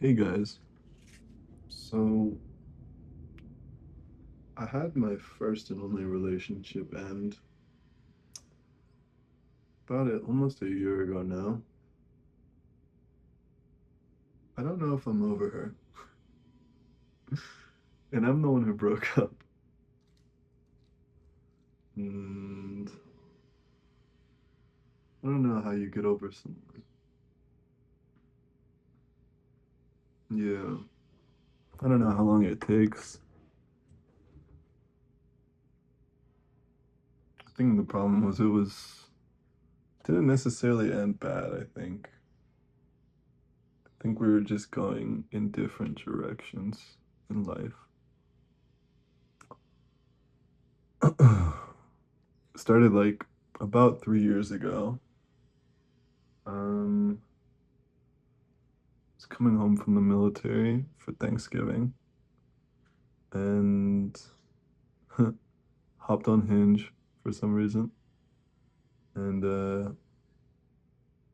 Hey guys, so I had my first and only relationship end about it almost a year ago now. I don't know if I'm over her, and I'm the one who broke up. And I don't know how you get over someone. Yeah, I don't know how long it takes. I think the problem was didn't necessarily end bad, I think we were just going in different directions in life. Started like about 3 years ago. Um, was coming home from the military for Thanksgiving and hopped on Hinge for some reason. And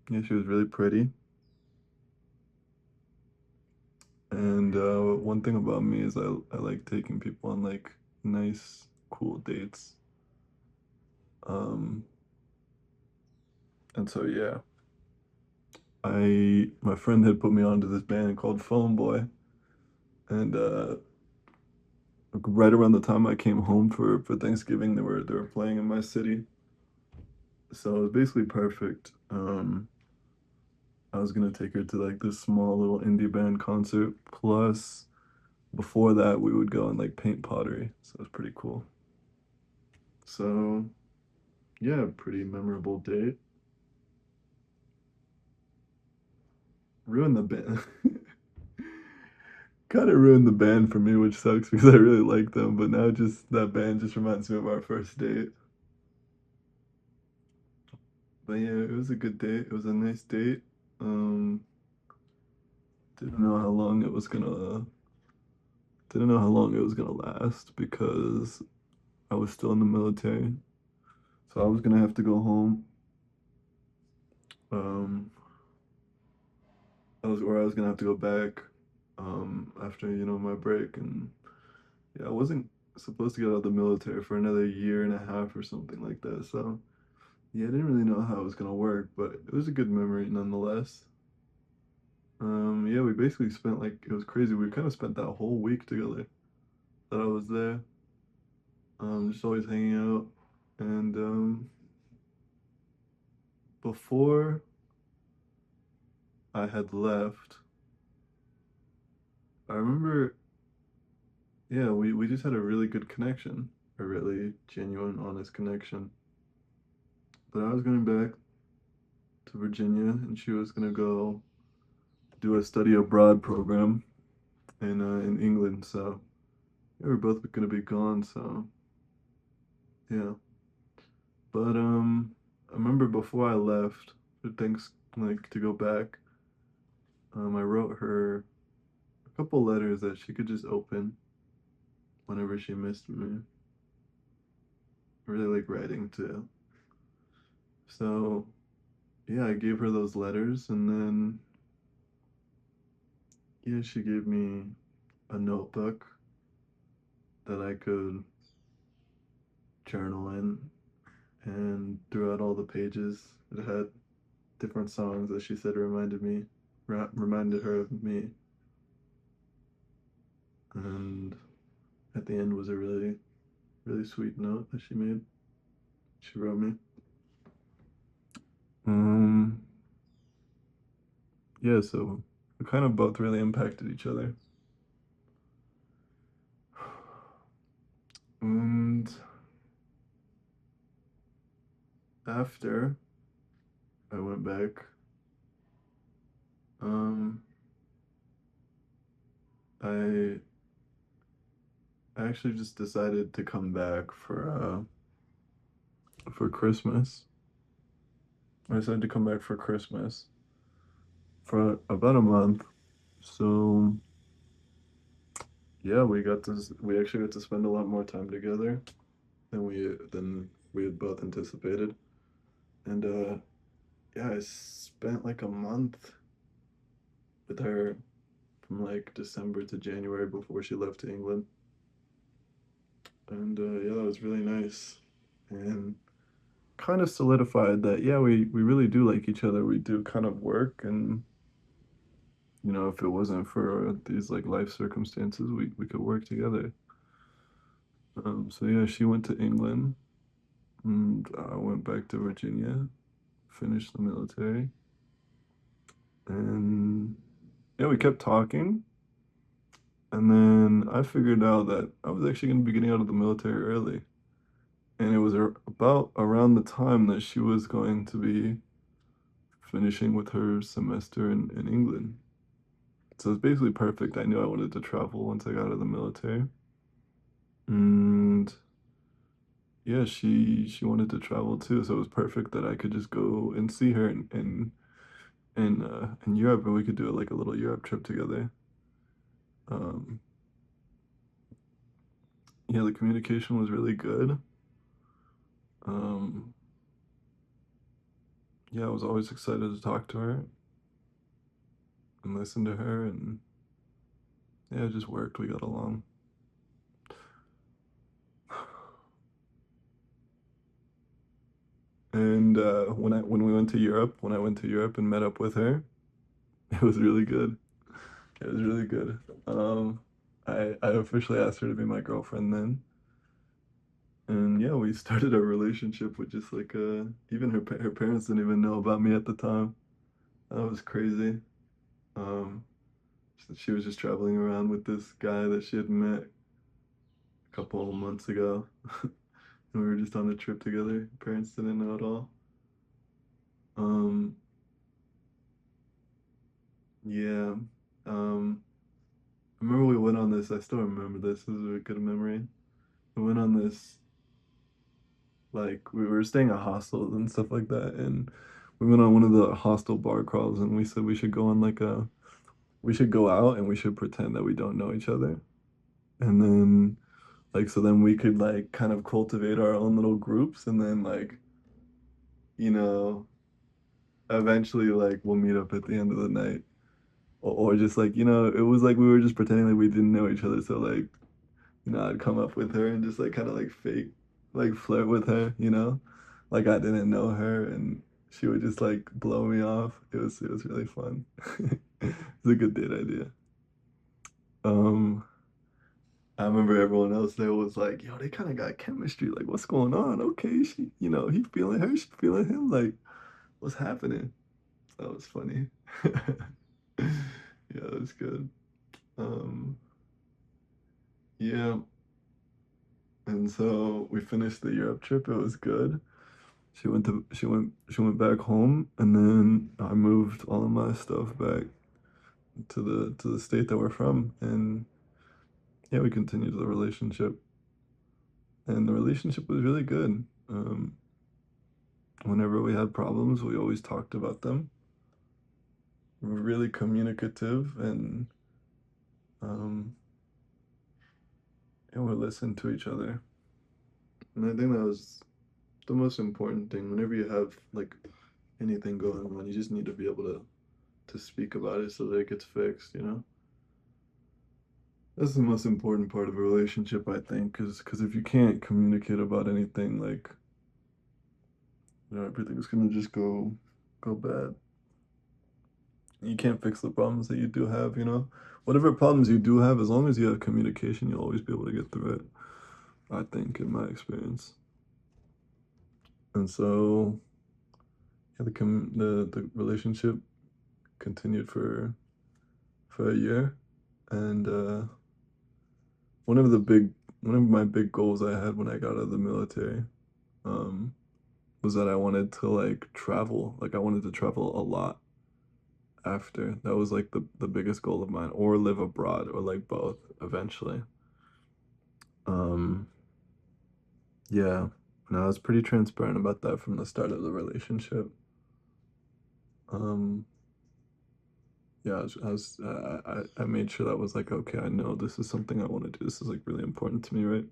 yeah, she was really pretty. And one thing about me is I like taking people on like nice, cool dates. Um, and so yeah, my friend had put me onto this band called Phone Boy, and right around the time I came home for Thanksgiving, they were playing in my city, so it was basically perfect. I was gonna take her to like this small little indie band concert. Plus, before that, we would go and like paint pottery. So it was pretty cool. So yeah, pretty memorable date. Ruined the band. Kind of ruined the band for me, which sucks because I really like them. But now just that band just reminds me of our first date. But yeah, it was a good date. It was a nice date. Um, didn't know how long it was gonna didn't know how long it was gonna last because I was still in the military. So I was gonna have to go home. Um, I was gonna have to go back after my break, and yeah, I wasn't supposed to get out of the military for another year and a half or something like that. So yeah, I didn't really know how it was gonna work, but it was a good memory nonetheless. Yeah, we basically spent like it was crazy. We kind of spent that whole week together that I was there, just always hanging out. And before I had left, I remember, yeah, we just had a really good connection, a really genuine, honest connection. But I was going back to Virginia, and she was gonna go do a study abroad program in England. So yeah, we are both gonna be gone. So yeah, but I remember before I left for things like to go back, I wrote her a couple letters that she could just open whenever she missed me. I really like writing too. So yeah, I gave her those letters, and then yeah, she gave me a notebook that I could journal in, and throughout all the pages, it had different songs that she said reminded her of me. And at the end was a really, really sweet note that she made. She wrote me. Um, yeah, so we kind of both really impacted each other. And after I went back, um, I I actually just decided to come back for Christmas. I decided to come back for Christmas for about a month. So yeah, we actually got to spend a lot more time together than we had both anticipated. And yeah, I spent like a month with her from like December to January before she left to England. And yeah, that was really nice. And kind of solidified that, yeah, we really do like each other. We do kind of work, and if it wasn't for these like life circumstances, we could work together. So yeah, she went to England, and I went back to Virginia, finished the military, and yeah, we kept talking. And then I figured out that I was actually going to be getting out of the military early. And it was about around the time that she was going to be finishing with her semester in England. So it's basically perfect. I knew I wanted to travel once I got out of the military. And yeah, she wanted to travel too, so it was perfect that I could just go and see her in Europe, and we could do like a little Europe trip together. Um, yeah, the communication was really good. Um, yeah, I was always excited to talk to her and listen to her, and yeah, it just worked. We got along. And when we went to Europe, when I went to Europe and met up with her, it was really good. It was really good. Um, I officially asked her to be my girlfriend then, and yeah, we started a relationship with just like even her parents didn't even know about me at the time. That was crazy. Um, she was just traveling around with this guy that she had met a couple of months ago, and we were just on a trip together. Parents didn't know at all. Um, yeah. Um, I remember we went on this. I still remember this. This is a good memory. We went on this, like, we were staying at hostels and stuff like that, and we went on one of the hostel bar crawls, and we said we should go on like we should go out and we should pretend that we don't know each other. And then, like, so then we could, like, kind of cultivate our own little groups, and then, like, you know, eventually, like, we'll meet up at the end of the night. Or just, like, it was like we were just pretending like we didn't know each other. So, like, I'd come up with her and just like kind of like fake, like flirt with her, like I didn't know her, and she would just like blow me off. It was really fun. It's a good date idea. Um, I remember everyone else there was like, yo, they kind of got chemistry. Like, what's going on? Okay, he feeling her, she feeling him. Like, what's happening? That was funny. Yeah, that was good. Um, yeah, and so we finished the Europe trip. It was good. She went back home, and then I moved all of my stuff back to the state that we're from, and yeah, we continued the relationship, and the relationship was really good. Whenever we had problems, we always talked about them. We were really communicative, um, and we listened to each other. And I think that was the most important thing. Whenever you have like anything going on, you just need to be able to speak about it so that it gets fixed. That's the most important part of a relationship, I think, because if you can't communicate about anything, like, everything's gonna just go bad. You can't fix the problems that you do have. Whatever problems you do have, as long as you have communication, you'll always be able to get through it, I think, in my experience. And so, yeah, the relationship continued for a year, and one of the big one of my big goals I had when I got out of the military, um, was that I wanted to like travel. Like I wanted to travel a lot after. That was like the biggest goal of mine, or live abroad, or like both eventually. Um, yeah. And I was pretty transparent about that from the start of the relationship. Um, yeah, I made sure that was like, okay, I know this is something I want to do. This is like really important to me, right?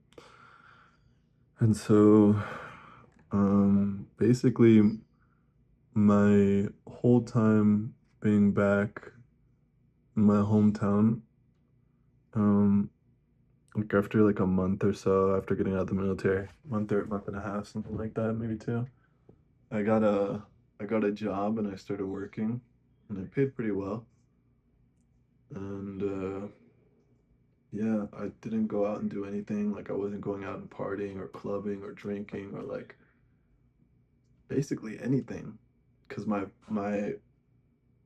And so, basically, my whole time being back in my hometown. Um, like after like a month or so after getting out of the military, month and a half, something like that, maybe two. I got a I got a job and I started working, and I paid pretty well. And yeah, I didn't go out and do anything. Like I wasn't going out and partying or clubbing or drinking or like basically anything, because my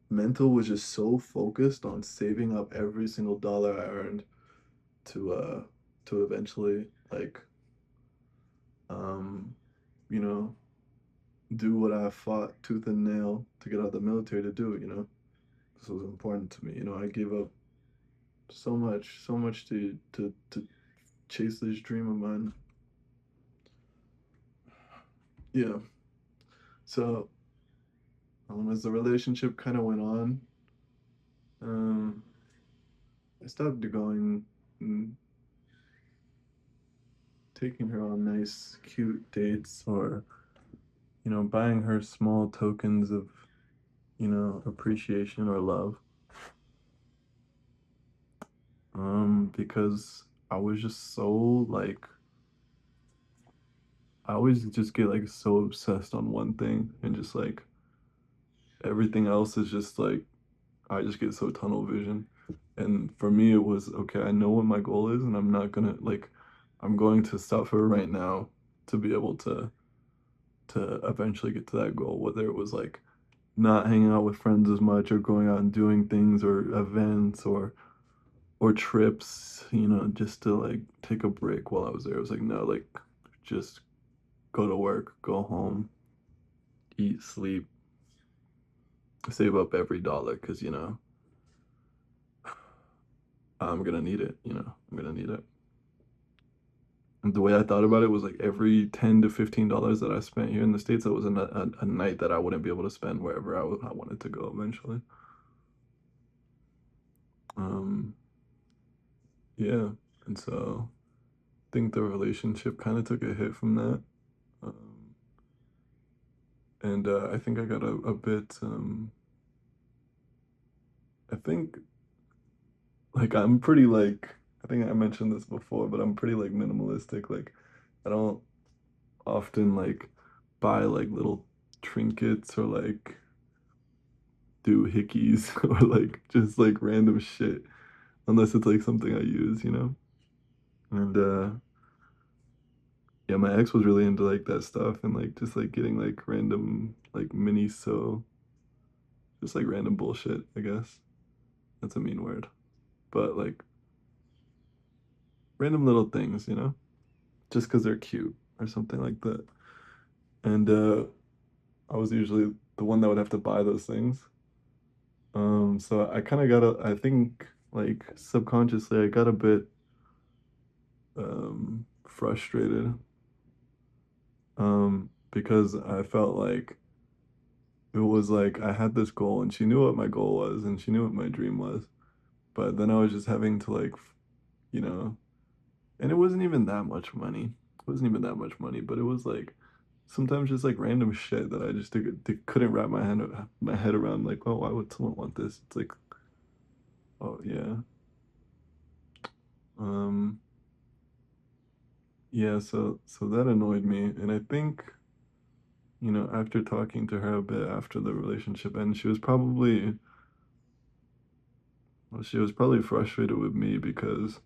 mental was just so focused on saving up every single dollar I earned to eventually like um you know do what I fought tooth and nail to get out of the military to do, you know. This was important to me, you know. I gave up so much to chase this dream of mine. Yeah. So as the relationship kind of went on, um I stopped going and taking her on nice cute dates, or you know, buying her small tokens of, you know, appreciation or love. Because I was just so like I always just get like so obsessed on one thing, and just like everything else is just like I just get so tunnel vision. And for me it was okay, I know what my goal is and I'm not gonna like I'm going to suffer right now to be able to eventually get to that goal, whether it was like not hanging out with friends as much or going out and doing things or events or trips, you know, just to like take a break while I was there. It was like, no, like just go to work, go home, eat, sleep, save up every dollar because, you know, I'm gonna need it, you know, I'm gonna need it. And the way I thought about it was like every $10 to $15 that I spent here in the States, that was a night that I wouldn't be able to spend wherever I wanted to go eventually. Um, yeah. And so I think the relationship kind of took a hit from that. Um, and I think I got a bit, I think like I'm pretty like, I think I mentioned this before, but I'm pretty like minimalistic. Like I don't often like buy like little trinkets or like doohickeys or like just like random shit unless it's like something I use, you know? And yeah, my ex was really into like that stuff and like just like getting like random like mini so just like random bullshit, I guess. That's a mean word. But like random little things, you know? Just because they're cute or something like that. And I was usually the one that would have to buy those things. So I kind of got I think like subconsciously I got a bit frustrated because I felt like it was like I had this goal and she knew what my goal was and she knew what my dream was. But then I was just having to like, you know, and it wasn't even that much money. It wasn't even that much money, but it was like sometimes just like random shit that I just couldn't wrap my head around. Like, oh, why would someone want this? It's like, oh yeah, um, yeah. So that annoyed me, and I think you know after talking to her a bit after the relationship ended, she was probably frustrated with me because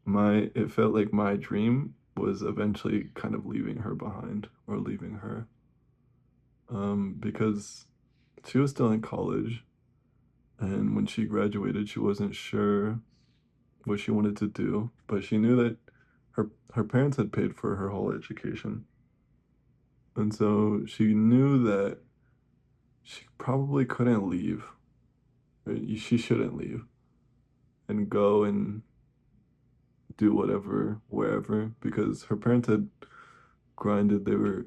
my it felt like my dream was eventually kind of leaving her behind or leaving her. Because she was still in college, and when she graduated, she wasn't sure what she wanted to do, but she knew that her parents had paid for her whole education. And so she knew that she probably couldn't leave. She shouldn't leave and go and do whatever wherever because her parents had grinded. Her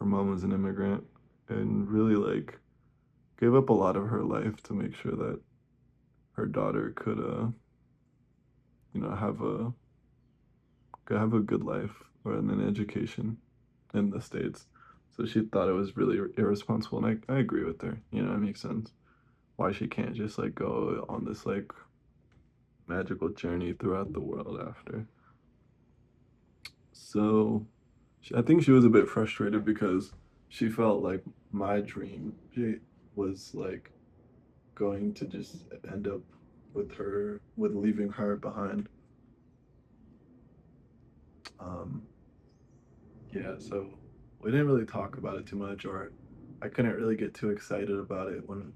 mom was an immigrant and really like gave up a lot of her life to make sure that her daughter could you know have a good life or an education in the States. So she thought it was really irresponsible, and I agree with her. You know, it makes sense. why she can't just like go on this like magical journey throughout the world after. So I think she was a bit frustrated because she felt like my dream was like going to just end up with leaving her behind. Um, yeah, so we didn't really talk about it too much, or I couldn't really get too excited about it when,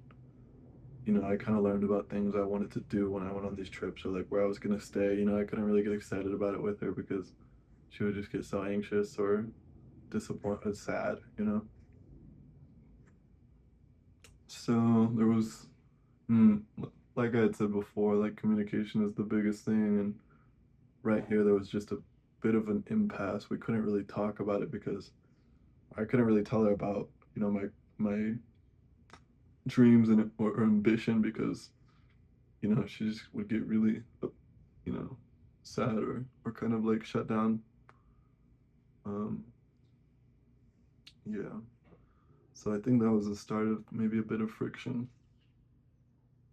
I kind of learned about things I wanted to do when I went on these trips, or like where I was gonna stay. I couldn't really get excited about it with her because she would just get so anxious or disappointed, sad. So there was, mm, like I had said before, like communication is the biggest thing, and right here there was just a bit of an impasse. We couldn't really talk about it because I couldn't really tell her about, my dreams and or ambition because, she just would get really, you know, sad or kind of like shut down. Um, yeah. So I think that was the start of maybe a bit of friction.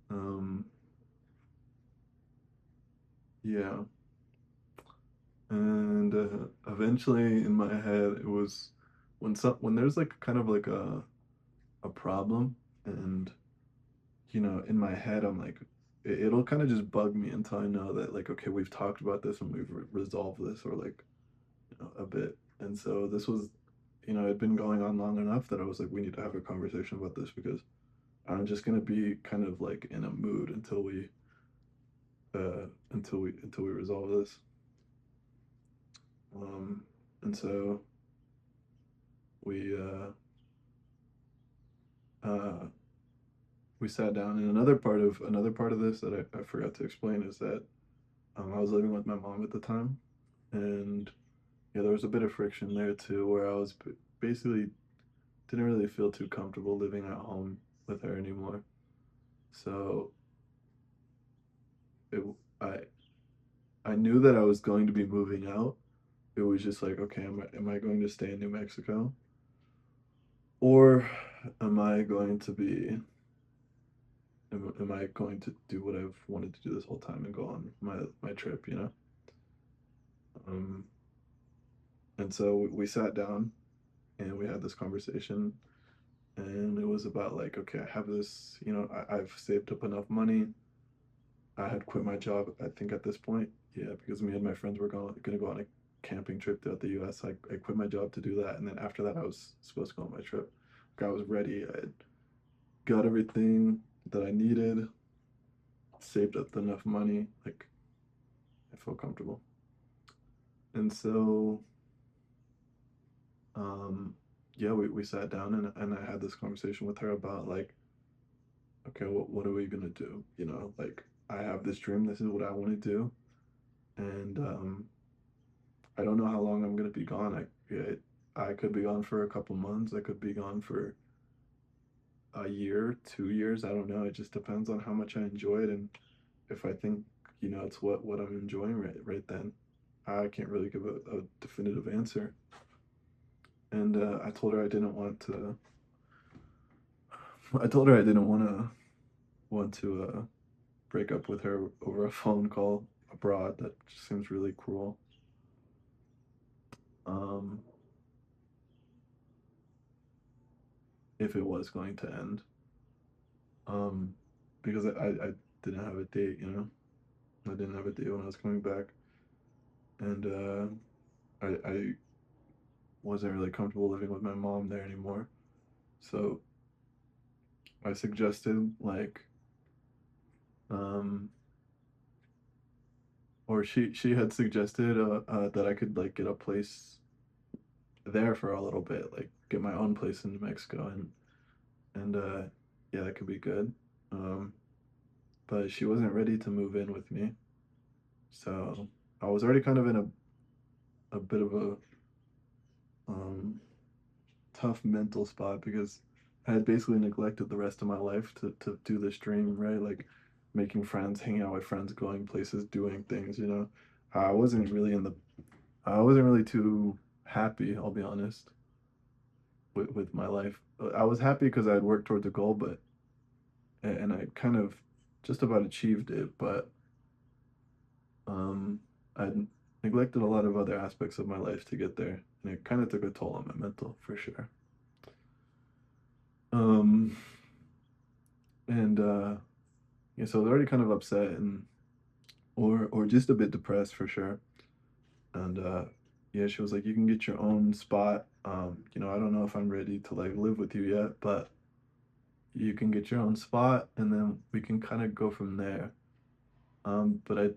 Um, yeah. And eventually in my head it was when there's like kind of like a problem, and in my head I'm like it'll kind of just bug me until I know that like okay, we've talked about this and we've resolved this, or like a bit. And so this was, it'd been going on long enough that I was like, we need to have a conversation about this because I'm just gonna be kind of like in a mood until we resolve this. Um, and so we uh, we sat down, and another part of this that I forgot to explain is that I was living with my mom at the time, and yeah, there was a bit of friction there too, where I was basically didn't really feel too comfortable living at home with her anymore. So it, I I knew that I was going to be moving out. It was just like, okay, am I going to stay in New Mexico, or am I going to be am I going to do what I've wanted to do this whole time and go on my trip? Um, and so we sat down and we had this conversation, and it was about like, okay, I have this, I've saved up enough money. I had quit my job, I think at this point, yeah, because me and my friends were gonna go on a camping trip throughout the US. I quit my job to do that, and then after that, I was supposed to go on my trip. Like, I was ready. I had got everything that I needed, saved up enough money. Like, I felt comfortable. And so, um, yeah, we sat down, and I had this conversation with her about like, okay, what are we gonna do? Like, I have this dream. This is what I want to do, and I don't know how long I'm gonna be gone. I could be gone for a couple months. I could be gone for a year, 2 years. I don't know. It just depends on how much I enjoy it, and if I think it's what I'm enjoying right then. I can't really give a definitive answer. And I told her I didn't want to. I told her I didn't want to break up with her over a phone call abroad. That just seems really cruel. Um, if it was going to end. Um, because I didn't have a date. I didn't have a date when I was coming back, and I wasn't really comfortable living with my mom there anymore. So I suggested like, um, or she had suggested that I could like get a place there for a little bit, like get my own place in New Mexico, and yeah, that could be good. Um, but she wasn't ready to move in with me, so I was already kind of in a bit of a um tough mental spot because I had basically neglected the rest of my life to do this dream, right? Like making friends, hanging out with friends, going places, doing things. I wasn't really in the I wasn't really too happy, I'll be honest, with my life. I was happy because I had worked towards a goal, but and I kind of just about achieved it, but I neglected a lot of other aspects of my life to get there, and it kind of took a toll on my mental for sure. Um, and yeah, so I was already kind of upset and or just a bit depressed for sure. And yeah, she was like, "You can get your own spot. I don't know if I'm ready to like live with you yet, but you can get your own spot, and then we can kind of go from there." But I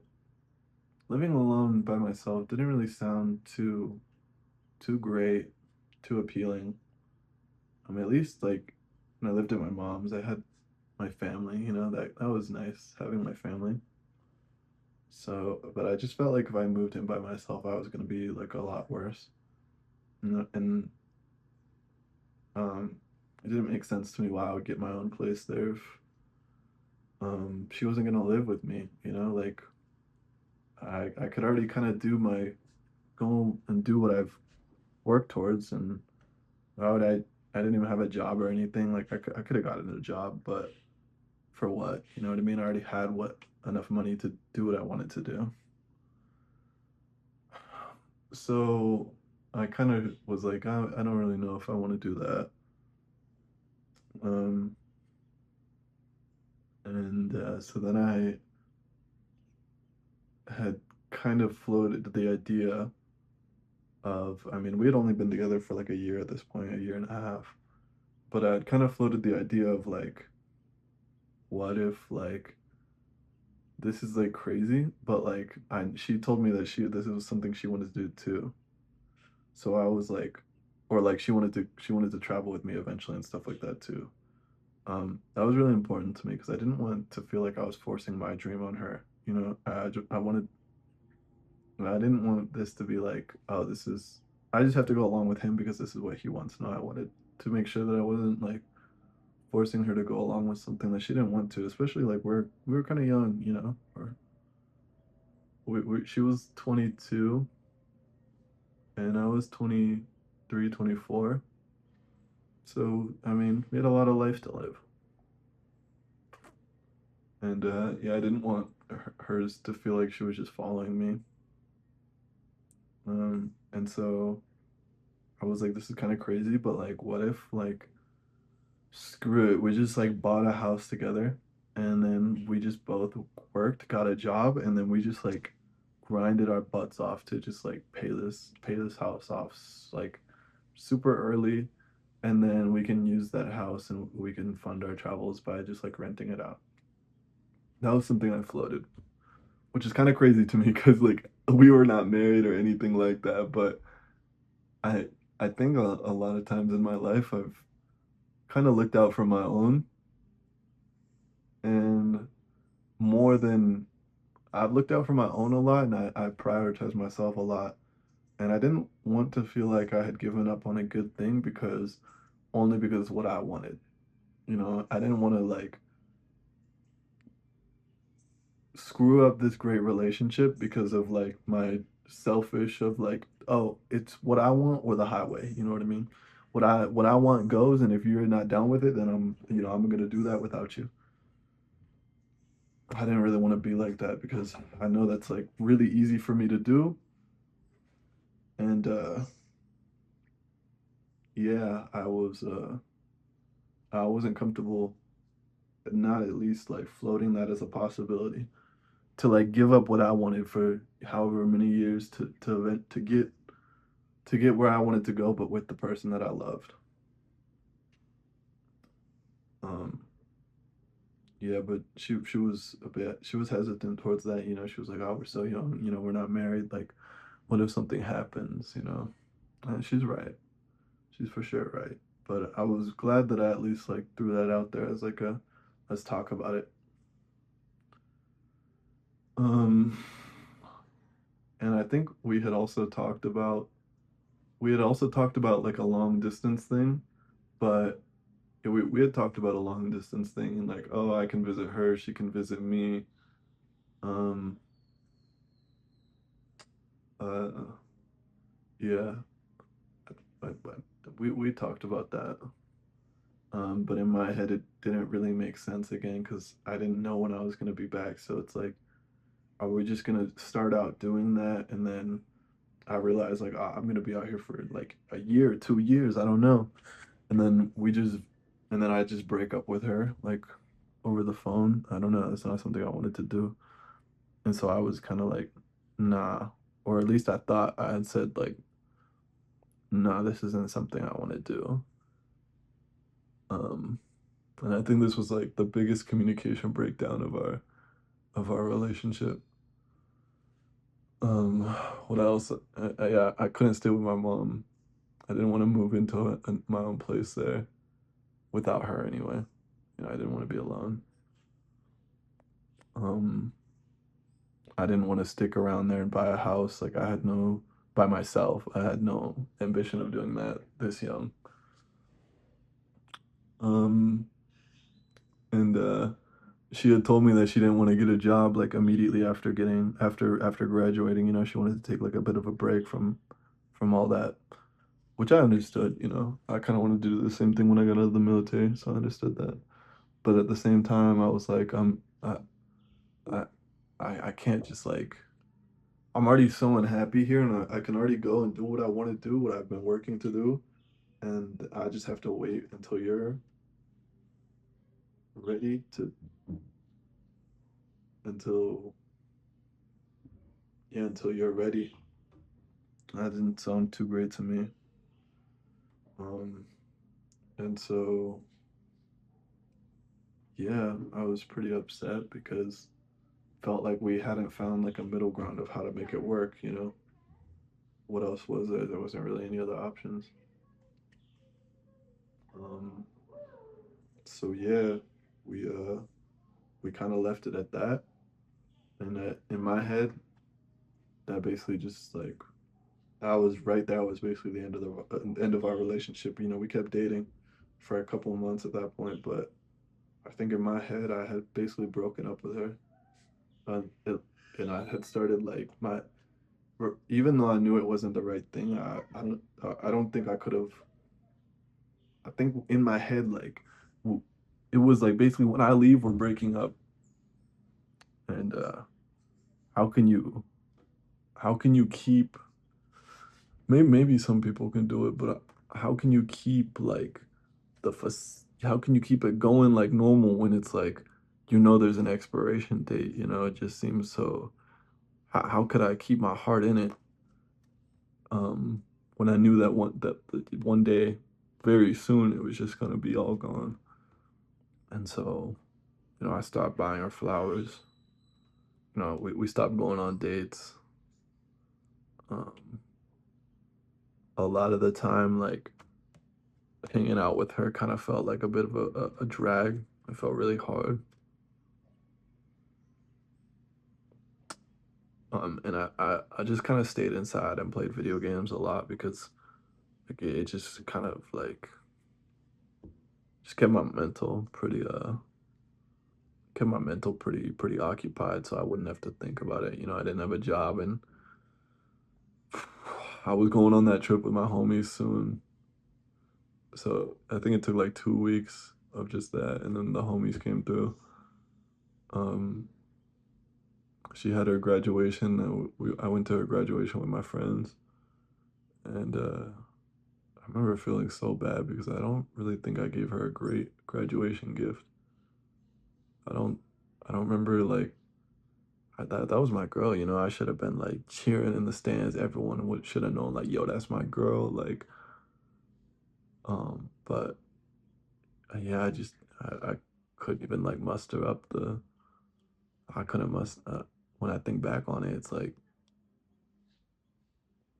living alone by myself didn't really sound too great, too appealing. At least like when I lived at my mom's, I had my family. That was nice having my family. So, but I just felt like if I moved in by myself, I was gonna be like a lot worse. And it didn't make sense to me why I would get my own place there if she wasn't gonna live with me. Like I could already kind of go and do what I've worked towards, and why would I didn't even have a job or anything. Like I could have gotten a job, but for what? You know what I mean? I already had what enough money to do what I wanted to do. So I kind of was like, I don't really know if I want to do that. Um, and so then I had kind of floated the idea of, I mean, we had only been together for like a year at this point, a year and a half, but I had kind of floated the idea of like, what if like this is like crazy, but like she told me that this was something she wanted to do too. So I was like, or like she wanted to travel with me eventually and stuff like that too. That was really important to me because I didn't want to feel like I was forcing my dream on her. I didn't want this to be like, oh, I just have to go along with him because this is what he wants. No, I wanted to make sure that I wasn't like forcing her to go along with something that she didn't want to, especially like we were kind of young, or she was 22 and I was 23, 24. So, I mean, we had a lot of life to live. And yeah, I didn't want hers to feel like she was just following me. And so I was like, this is kind of crazy, but like, what if like screw it, we just like bought a house together, and then we just both worked, got a job, and then we just like grinded our butts off to just like pay this house off like super early, and then we can use that house and we can fund our travels by just like renting it out. That was something I floated, which is kind of crazy to me because like we were not married or anything like that, but I I think a lot of times in my life I've kind of looked out for my own, and more than I've looked out for my own a lot, and I prioritize myself a lot. And I didn't want to feel like I had given up on a good thing because only because what I wanted. I didn't want to like screw up this great relationship because of like my selfish of like, oh, it's what I want or the highway. You know what I mean? What I want goes, and if you're not down with it, then I'm gonna do that without you. I didn't really want to be like that because I know that's like really easy for me to do, and yeah, I wasn't comfortable not at least like floating that as a possibility to like give up what I wanted for however many years to get where I wanted to go, but with the person that I loved. Um, yeah, but she was hesitant towards that. She was like, "Oh, we're so young. We're not married. Like, what if something happens?" And she's right. She's for sure right. But I was glad that I at least like threw that out there as like a let's talk about it. Um, and I think we had also talked about like a long distance thing, but yeah, we had talked about a long distance thing and like, oh, I can visit her, she can visit me. Um, uh, yeah, but we talked about that. But in my head, it didn't really make sense again because I didn't know when I was gonna be back. So it's like, are we just gonna start out doing that, and then I realized like, "Ah, I'm gonna be out here for like a year, 2 years, I don't know," and then and then I just break up with her like over the phone. I don't know. It's not something I wanted to do, and so I was kind of like, nah, or at least I thought I had said like, nah, this isn't something I want to do. Um, and I think this was like the biggest communication breakdown of our relationship. Um, what else? Yeah, I couldn't stay with my mom. I didn't want to move into my own place there without her anyway. You know, I didn't want to be alone. Um, I didn't want to stick around there and buy a house. Like I had no by myself. I had no ambition of doing that this young. Um, and she had told me that she didn't want to get a job like immediately after after graduating. You know, she wanted to take like a bit of a break from all that, which I understood. You know, I kind of wanted to do the same thing when I got out of the military, so I understood that. But at the same time, I was like, I, I can't just like I'm already so unhappy here, and I can already go and do what I want to do, what I've been working to do, and I just have to wait until you're ready to until yeah until you're ready. That didn't sound too great to me. Um, and so yeah, I was pretty upset because felt like we hadn't found like a middle ground of how to make it work. You know, what else was there? There wasn't really any other options. Um, so yeah, we uh we kind of left it at that. And in my head, that basically just like I was right there was basically the end of our relationship. You know, we kept dating for a couple of months at that point, but I think in my head I had basically broken up with her, and and I had started like my even though I knew it wasn't the right thing, I don't think I could have. I think in my head like it was like basically when I leave we're breaking up, and how can you how can you keep maybe some people can do it, but how can you keep like how can you keep it going like normal when it's like you know there's an expiration date, you know? It just seems so how could I keep my heart in it when I knew that one day very soon it was just gonna be all gone. And so, you know, I stopped buying her flowers. You know, we stopped going on dates. Um, a lot of the time, like hanging out with her kind of felt like a bit of a drag. It felt really hard. And I just kind of stayed inside and played video games a lot because like it just kind of like just kept my mental pretty occupied so I wouldn't have to think about it. You know, I didn't have a job and I was going on that trip with my homies soon. So I think it took like 2 weeks of just that and then the homies came through. Um she had her graduation and I went to her graduation with my friends and I remember feeling so bad because I don't really think I gave her a great graduation gift. I don't I don't remember like that was my girl, you know. I should have been like cheering in the stands. Everyone would should have known like, yo, that's my girl. Like, but yeah, I couldn't even like muster up the I couldn't must when I think back on it, it's like,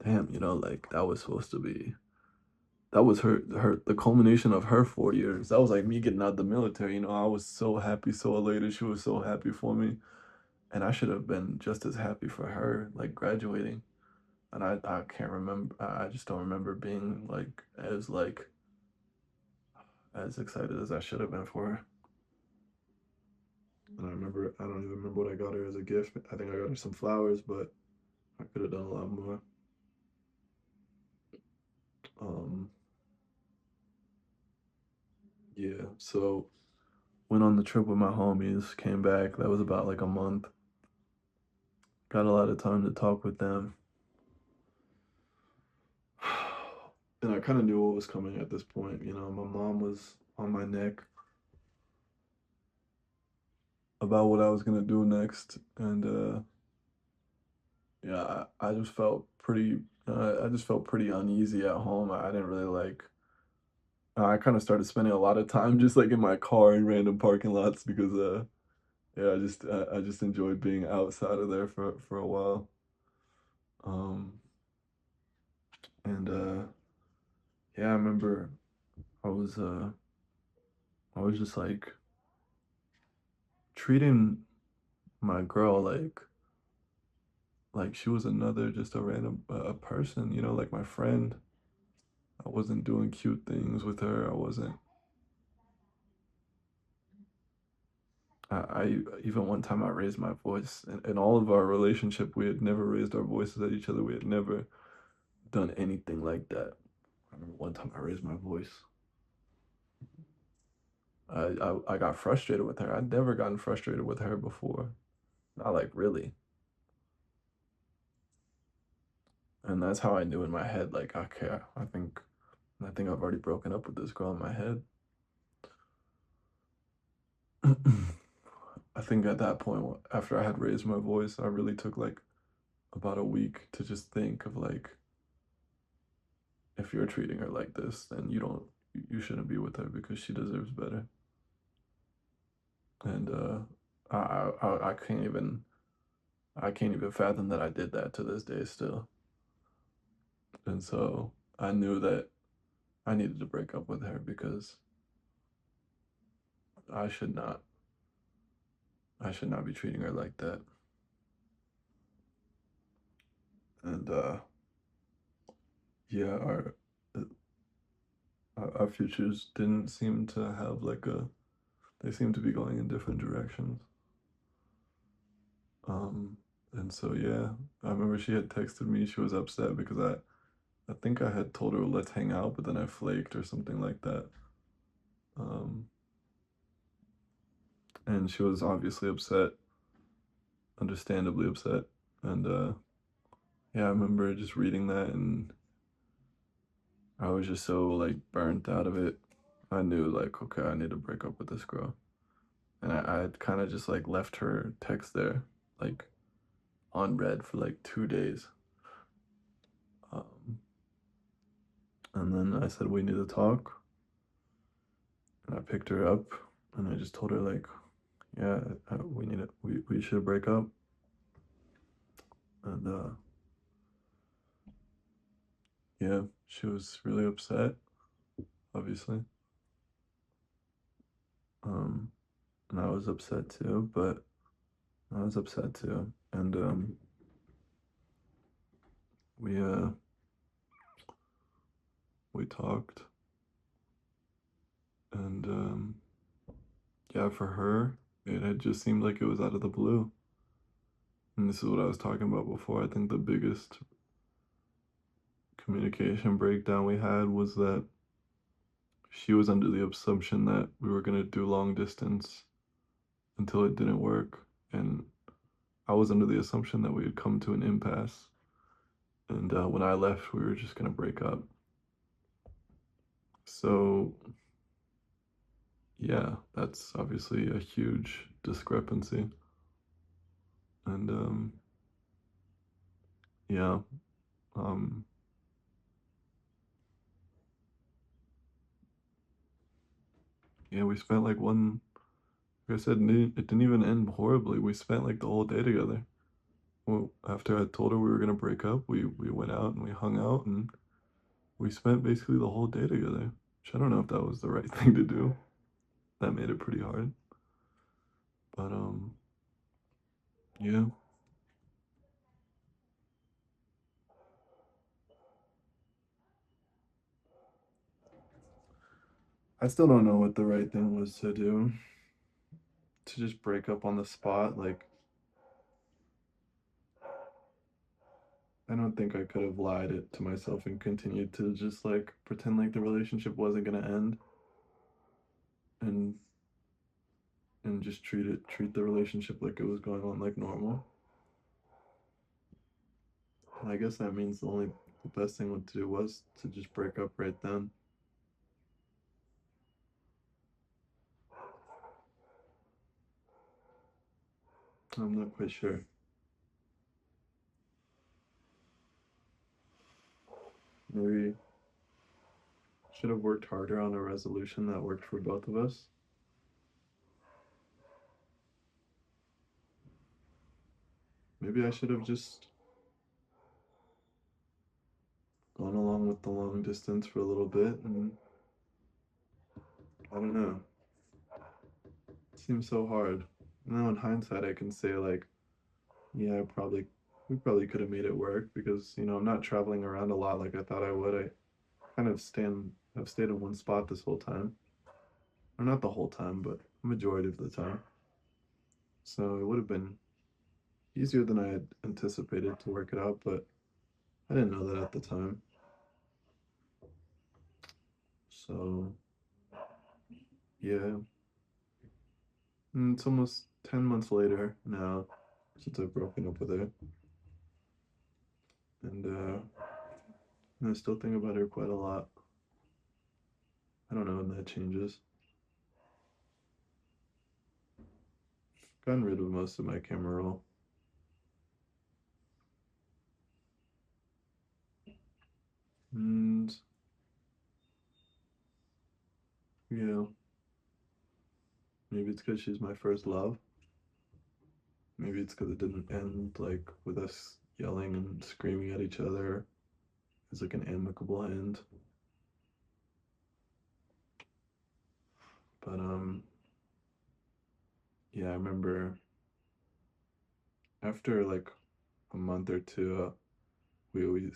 damn, you know, like that was supposed to be that was her the culmination of her 4 years. That was like me getting out of the military, you know. I was so happy, so elated. She was so happy for me. And I should have been just as happy for her, like graduating. And I can't remember I just don't remember being like as excited as I should have been for her. And I don't even remember what I got her as a gift. I think I got her some flowers, but I could have done a lot more. Um Yeah, so went on the trip with my homies, came back. That was about like a month. Got a lot of time to talk with them. And I kind of knew what was coming at this point. You know, my mom was on my neck about what I was gonna do next, and yeah, I just felt pretty. I just felt pretty uneasy at home. I didn't really like. I kind of started spending a lot of time just like in my car in random parking lots because yeah, I just enjoyed being outside of there for a while. Um, and yeah, I remember I was uh I was just like treating my girl like she was another just a random person, you know, like my friend. I wasn't doing cute things with her. I wasn't. I even one time I raised my voice. In all of our relationship, we had never raised our voices at each other. We had never done anything like that. I remember one time I raised my voice. I got frustrated with her. I'd never gotten frustrated with her before. Not like really. And that's how I knew in my head, like, okay, I think I've already broken up with this girl in my head. I think at that point, after I had raised my voice, I really took like about a week to just think of like, if you're treating her like this, then you shouldn't be with her because she deserves better. And I I can't even fathom that I did that to this day still. And so I knew that I needed to break up with her because I should not I should not be treating her like that. And yeah, uh, our futures didn't seem to have like a they seem to be going in different directions. Um, and so yeah, I remember she had texted me. She was upset because I think I had told her let's hang out, but then I flaked or something like that. Um, and she was obviously upset, understandably upset. And yeah, I remember just reading that, and I was just so like burnt out of it. I knew like okay, I need to break up with this girl, and I had kind of just like left her text there, like on read for like 2 days. Um, and then I said we need to talk, and I picked her up, and I just told her like, yeah, we need it. We should break up, and yeah, she was really upset, obviously. Um, and I was upset too, but I was upset too, and we uh we talked, and yeah, for her, it had just seemed like it was out of the blue. And this is what I was talking about before. I think the biggest communication breakdown we had was that she was under the assumption that we were going to do long distance until it didn't work. And I was under the assumption that we had come to an impasse. And when I left, we were just going to break up. So, yeah, that's obviously a huge discrepancy. And yeah, um, yeah, we spent like like I said, it didn't even end horribly. We spent like the whole day together. Well, after I told her we were gonna break up, we went out and we hung out and we spent basically the whole day together. Which I don't know if that was the right thing to do. That made it pretty hard. But yeah. I still don't know what the right thing was to do. To just break up on the spot. Like I don't think I could have lied it to myself and continued to just like pretend like the relationship wasn't gonna end. and just treat the relationship like it was going on like normal. And I guess that means the best thing to do was to just break up right then. I'm not quite sure. Maybe should have worked harder on a resolution that worked for both of us. Maybe I should have just gone along with the long distance for a little bit, and I don't know. It seems so hard. Now in hindsight I can say like, yeah, we probably could have made it work because, I'm not traveling around a lot like I thought I would. I kind of have stayed in one spot this whole time. Or not the whole time, but majority of the time. So it would have been easier than I had anticipated to work it out, but I didn't know that at the time. So yeah. And it's almost 10 months later now since I've broken up with her. And I still think about her quite a lot. I don't know when that changes. Gotten rid of most of my camera roll. And yeah, maybe it's because she's my first love. Maybe it's because it didn't end like with us yelling and screaming at each other. It's like an amicable end. But yeah, I remember after like a month or two, we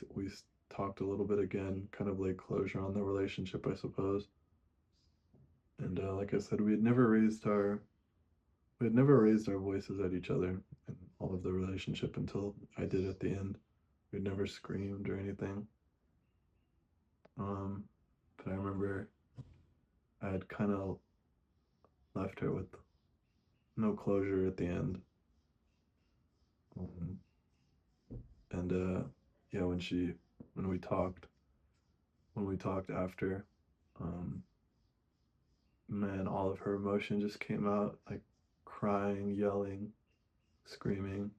talked a little bit again, kind of like closure on the relationship, I suppose. And like I said, we had never raised our voices at each other in all of the relationship until I did at the end. We'd never screamed or anything. Um, but I remember I had kind of left her with no closure at the end. Um, and yeah, when we talked, after, um, man, all of her emotion just came out, like crying, yelling, screaming.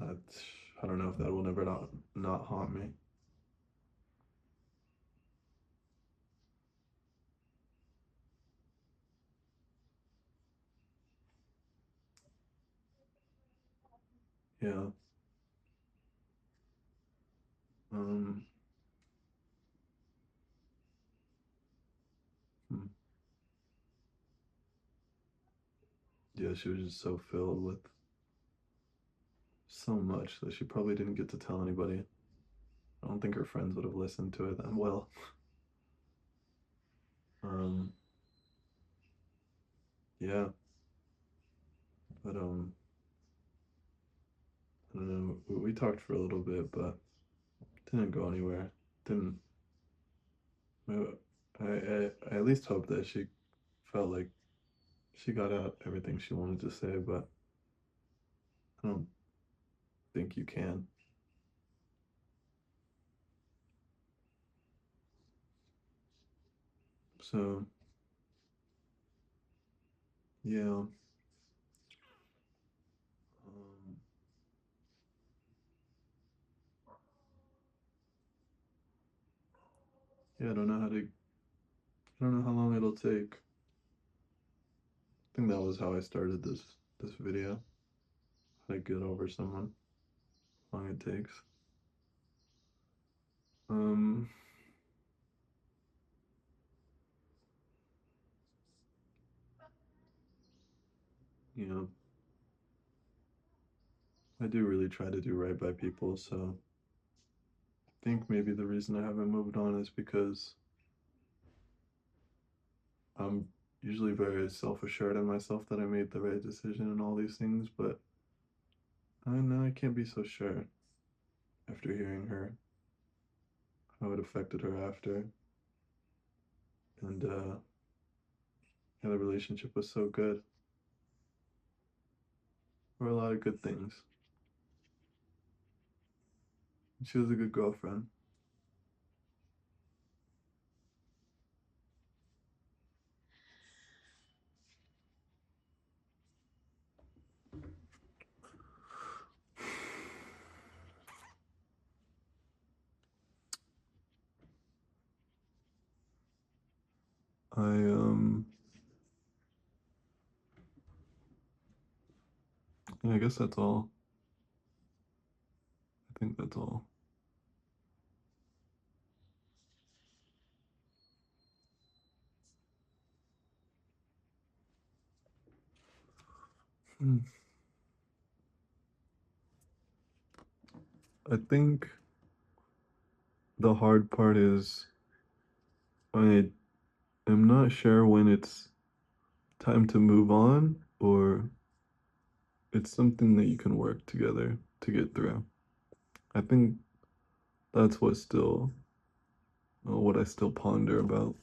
Uh, I don't know if that will never not haunt me. Yeah. Um, hmm. Yeah, she was just so filled with so much that she probably didn't get to tell anybody. I don't think her friends would have listened to it that well. Um, yeah, but I don't know. We talked for a little bit, but didn't go anywhere. Didn't. I at least hope that she felt like she got out everything she wanted to say, but I don't think you can. So yeah, yeah. I don't know how long it'll take. I think that was how I started this video. How to get over someone. How long it takes. Um, you know, I do really try to do right by people, so I think maybe the reason I haven't moved on is because I'm usually very self-assured in myself that I made the right decision and all these things, but I know I can't be so sure after hearing her, how it affected her after. And Yeah, the relationship was so good. There were a lot of good things. She was a good girlfriend. I yeah, I guess that's all. I think that's all. Hmm. I think the hard part is I am not sure when it's time to move on or it's something that you can work together to get through. I think that's what I still ponder about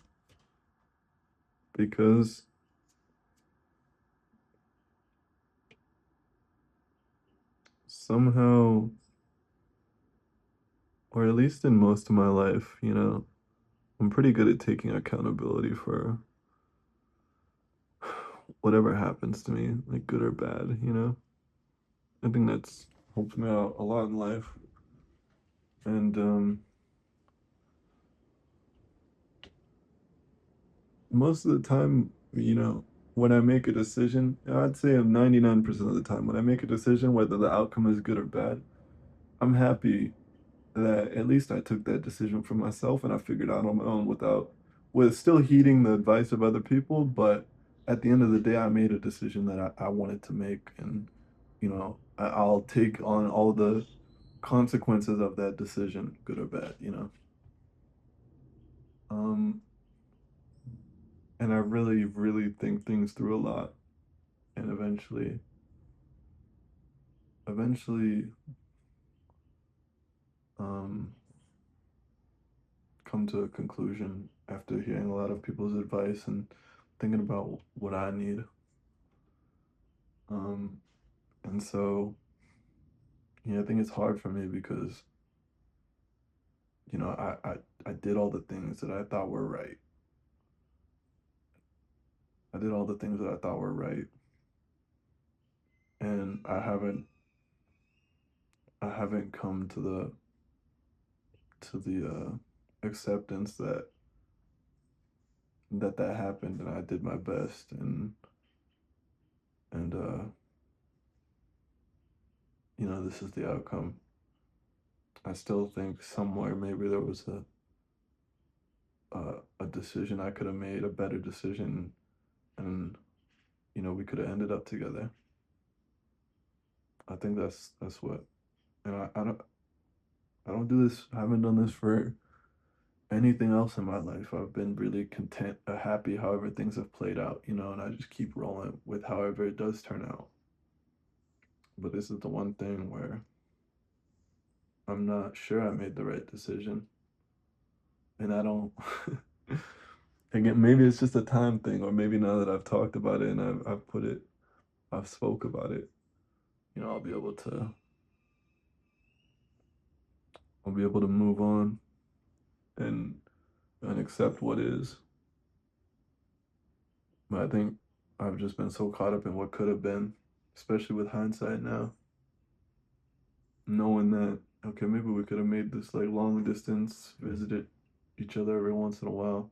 because somehow, or at least in most of my life, I'm pretty good at taking accountability for whatever happens to me, like good or bad. I think that's helped me out a lot in life. And most of the time, when I make a decision, I'd say 99% of the time, when I make a decision, whether the outcome is good or bad, I'm happy that at least I took that decision for myself and I figured out on my own with still heeding the advice of other people. But at the end of the day, I made a decision that I wanted to make. And, I'll take on all the consequences of that decision, good or bad. Um, and I really, really think things through a lot. And eventually, um, come to a conclusion after hearing a lot of people's advice and thinking about what I need. Um, and so, I think it's hard for me because, I did all the things that I thought were right. I did all the things that I thought were right, and I haven't come to the acceptance that happened, and I did my best, and this is the outcome. I still think somewhere maybe there was a decision I could have made, a better decision, and we could have ended up together. I think that's what, and I don't do this. I haven't done this for anything else in my life. I've been really content, happy however things have played out, and I just keep rolling with however it does turn out. But this is the one thing where I'm not sure I made the right decision, and I don't. Again, maybe it's just a time thing, or maybe now that I've talked about it and I've spoke about it, I'll be able to move on and accept what is. But I think I've just been so caught up in what could have been, especially with hindsight now, knowing that okay, maybe we could have made this like long distance, visited each other every once in a while.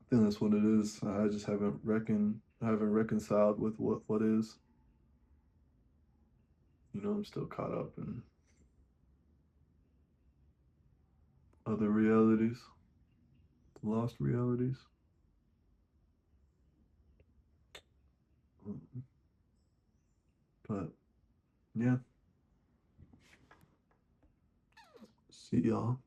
I think that's what it is. I just I haven't reconciled with what is. I'm still caught up in other realities, lost realities. But yeah, see y'all.